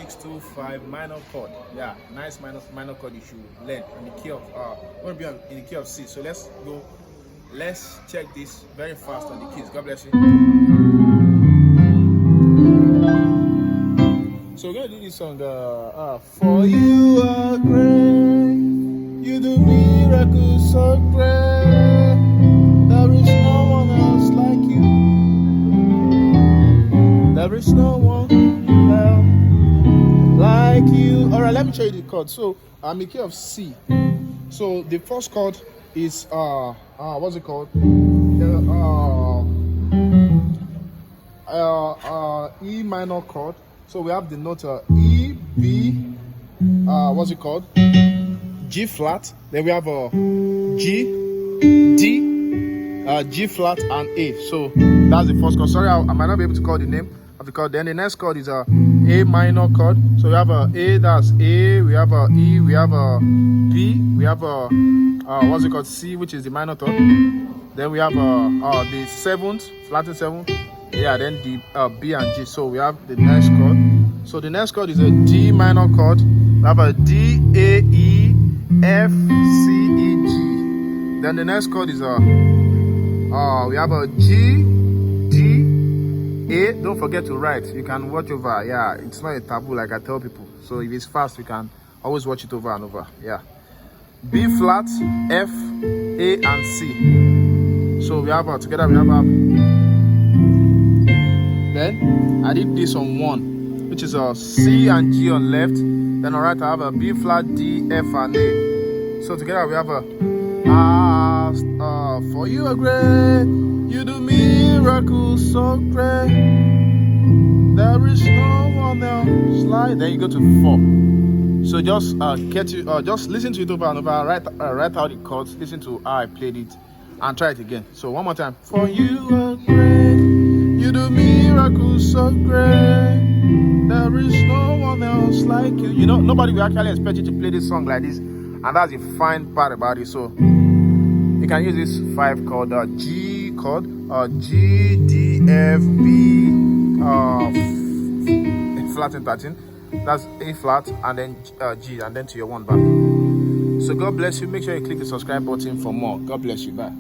625 minor chord. Yeah, nice minor chord you should learn in the key of want to be in the key of C. So let's go. Let's check this very fast on the keys. God bless you. So we're gonna do this song. For you are great, you do miracles so great. There is no one else like you. There is no one else like you. All right, let me show you the chord. So I'm in key of C. So the first chord is what's it called? E minor chord. So we have the note E, B, what's it called? G flat. Then we have a G, D, G flat, and A. So that's the first chord. Sorry, I might not be able to call the name of the chord. Then the next chord is a minor chord. So we have a A, that's A. We have a E. We have a B. We have a what's it called? C, which is the minor third. Then we have the seventh, flattened seventh. Yeah, then the B and G. So we have the next chord. So the next chord is a D minor chord. We have a D, A, E, F, C, E, G. Then the next chord is a we have a G, D, A. Don't forget to write. You can watch over. Yeah, it's not a taboo like I tell people. So if it's fast, you can always watch it over and over. Yeah. B flat, F, A, and C. So we have together we have then I did this on 1, which is a C and G on left. Then on right I have a B flat, D, F, and A. So together we have a for you are great, you do miracles so great. There is no one else like. Then you go to 4. So just just listen to it over and over. Write out the chords. Listen to how I played it, and try it again. So one more time. For you are great, you do miracles so great. There is no one else like you. You know, nobody will actually expect you to play this song like this, and that's the fine part about it. So you can use this 5 chord, G chord, G, D, F, B, flat and 13. That's A flat and then G and then to your 1 bar. So God bless you. Make sure you click the subscribe button for more. God bless you. Bye.